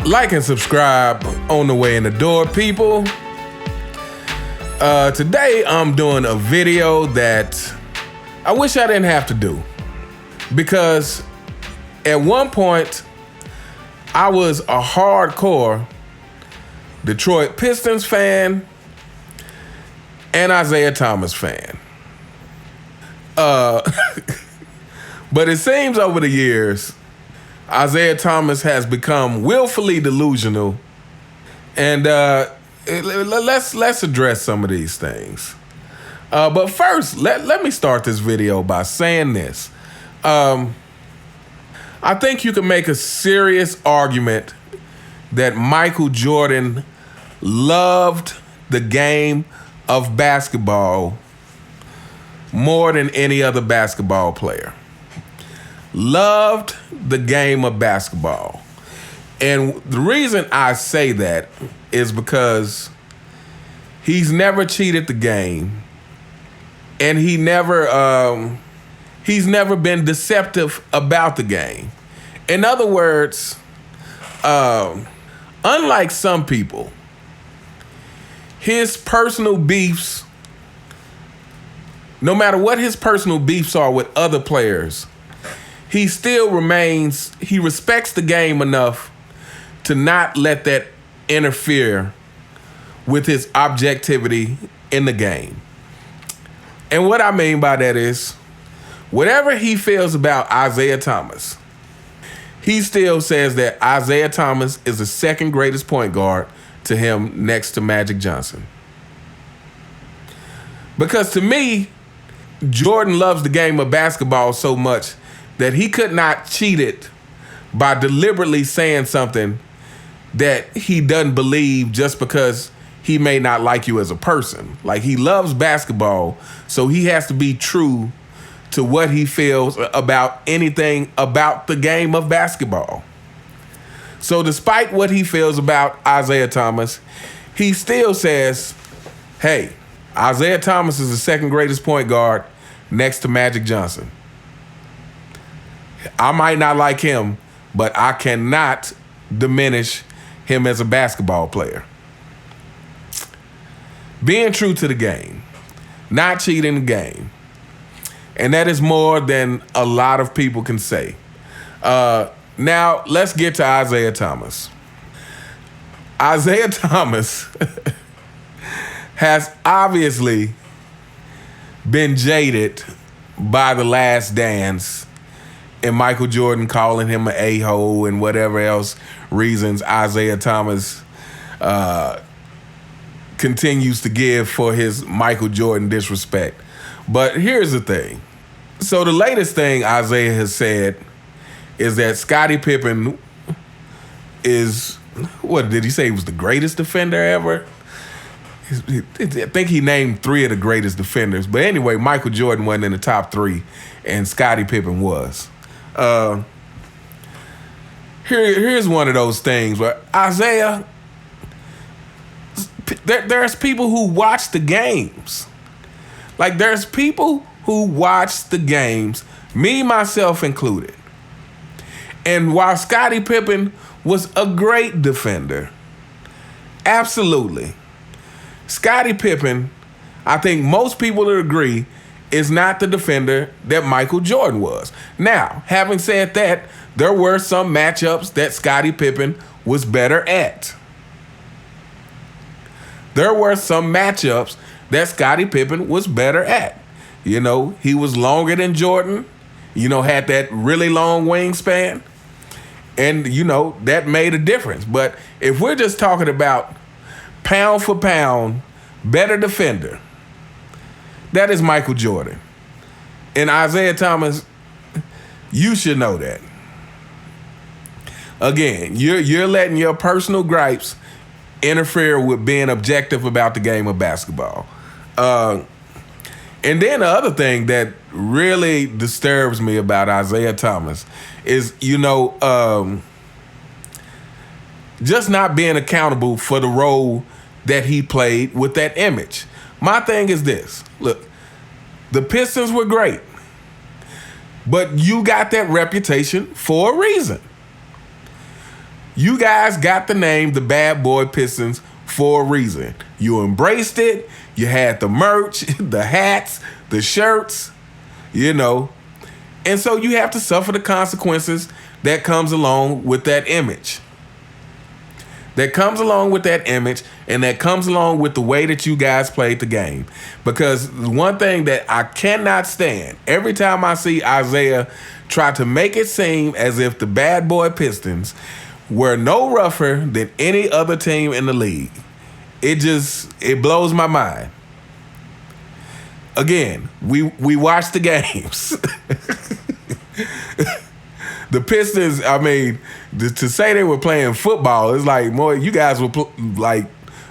Like and subscribe on the way in the door, people. Today I'm doing a video that I wish I didn't have to do, because at one point I was a hardcore Detroit Pistons fan and Isiah Thomas fan. But it seems over the years Isiah Thomas has become willfully delusional, and let's address some of these things. But first, let me start this video by saying this. I think you can make a serious argument that Michael Jordan loved the game of basketball more than any other basketball player. Loved the game of basketball. And the reason I say that is because he's never cheated the game, and he's never been deceptive about the game. In other words, unlike some people, his personal beefs, no matter what his personal beefs are with other players, he respects the game enough to not let that interfere with his objectivity in the game. And what I mean by that is, whatever he feels about Isiah Thomas, he still says that Isiah Thomas is the second greatest point guard to him, next to Magic Johnson. Because to me, Jordan loves the game of basketball so much that he could not cheat it by deliberately saying something that he doesn't believe just because he may not like you as a person. Like, he loves basketball, so he has to be true to what he feels about anything about the game of basketball. So despite what he feels about Isiah Thomas, he still says, hey, Isiah Thomas is the second greatest point guard next to Magic Johnson. I might not like him, but I cannot diminish him as a basketball player. Being true to the game, not cheating the game. And that is more than a lot of people can say. Now, let's get to Isiah Thomas. Isiah Thomas has obviously been jaded by The Last Dance and Michael Jordan calling him an a-hole and whatever else reasons Isiah Thomas continues to give for his Michael Jordan disrespect. But here's the thing. So the latest thing Isiah has said is that Scottie Pippen is, what did he say? He was the greatest defender ever? I think he named 3 of the greatest defenders. But anyway, Michael Jordan wasn't in the top 3, and Scottie Pippen was. Here's one of those things where Isiah, there's people who watch the games. Like, there's people who watch the games, me, myself included. And while Scottie Pippen was a great defender, absolutely, Scottie Pippen, I think most people would agree, is not the defender that Michael Jordan was. Now, having said that, there were some matchups that Scottie Pippen was better at. There were some matchups that Scottie Pippen was better at. You know, he was longer than Jordan, had that really long wingspan. And, that made a difference. But if we're just talking about pound for pound, better defender, that is Michael Jordan. And Isiah Thomas, you should know that. Again, you're letting your personal gripes interfere with being objective about the game of basketball. And then the other thing that really disturbs me about Isiah Thomas is, just not being accountable for the role that he played with that image. My thing is this. Look, the Pistons were great, but you got that reputation for a reason. You guys got the name the Bad Boy Pistons for a reason. You embraced it. You had the merch, the hats, the shirts, you know. And so you have to suffer the consequences that comes along with that image. That comes along with that image, and that comes along with the way that you guys played the game. Because one thing that I cannot stand, every time I see Isiah try to make it seem as if the Bad Boy Pistons were no rougher than any other team in the league. It blows my mind. Again, we watch the games. The Pistons, I mean, to say they were playing football, it's like more you guys were like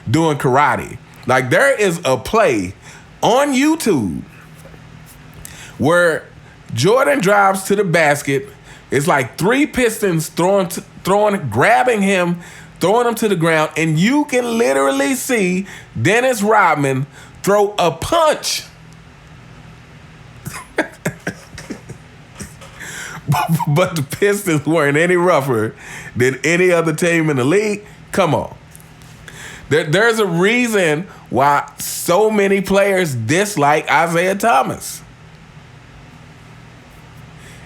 doing karate. Like there is a play on YouTube where Jordan drives to the basket. It's like 3 Pistons grabbing him, throwing him to the ground, and you can literally see Dennis Rodman throw a punch. But the Pistons weren't any rougher than any other team in the league. Come on. There's a reason why so many players dislike Isiah Thomas,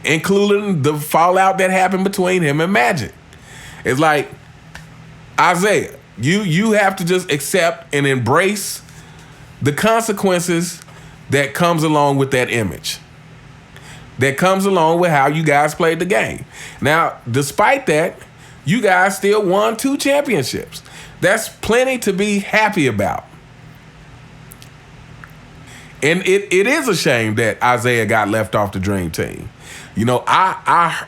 including the fallout that happened between him and Magic. It's like, Isiah, you have to just accept and embrace the consequences that comes along with that image. That comes along with how you guys played the game. Now, despite that, you guys still won 2 championships. That's plenty to be happy about. And it is a shame that Isiah got left off the Dream Team. You know, I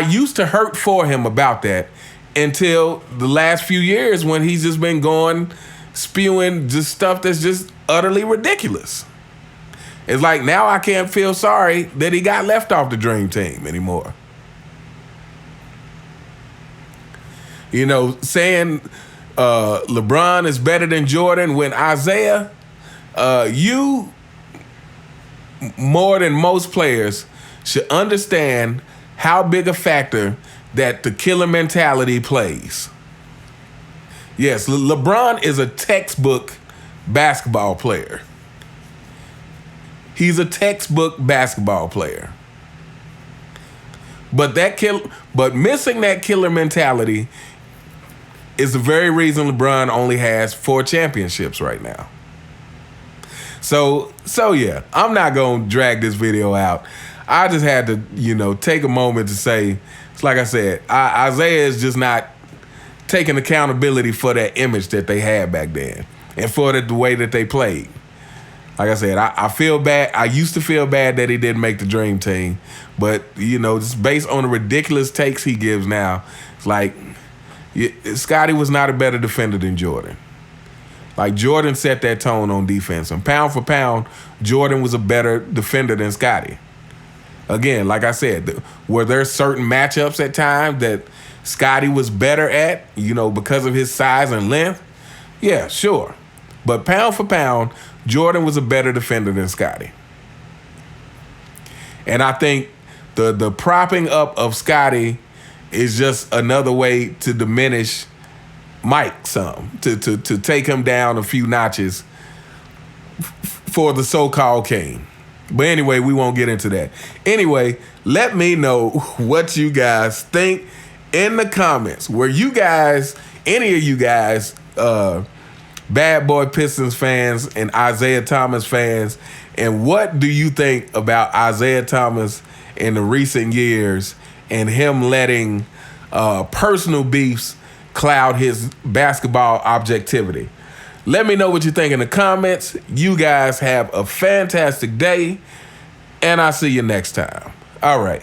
used to hurt for him about that until the last few years when he's just been going, spewing just stuff that's just utterly ridiculous. It's like now I can't feel sorry that he got left off the Dream Team anymore. You know, saying LeBron is better than Jordan when Isiah, you more than most players should understand how big a factor that the killer mentality plays. Yes, LeBron is a textbook basketball player. He's a textbook basketball player. But missing that killer mentality is the very reason LeBron only has 4 championships right now. So yeah, I'm not going to drag this video out. I just had to, take a moment to say, it's like I said, Isiah is just not taking accountability for that image that they had back then and for the way that they played. Like I said, I feel bad. I used to feel bad that he didn't make the Dream Team. But, just based on the ridiculous takes he gives now, it's like Scottie was not a better defender than Jordan. Like, Jordan set that tone on defense. And pound for pound, Jordan was a better defender than Scottie. Again, like I said, were there certain matchups at times that Scottie was better at, because of his size and length? Yeah, sure. But pound for pound, Jordan was a better defender than Scottie. And I think the propping up of Scottie is just another way to diminish Mike some, to take him down a few notches for the so-called king. But anyway, we won't get into that. Anyway, let me know what you guys think in the comments. Were you guys, any of you guys, Bad Boy Pistons fans and Isiah Thomas fans, and what do you think about Isiah Thomas in the recent years and him letting personal beefs cloud his basketball objectivity? Let me know what you think in the comments. You guys have a fantastic day, and I'll see you next time. All right.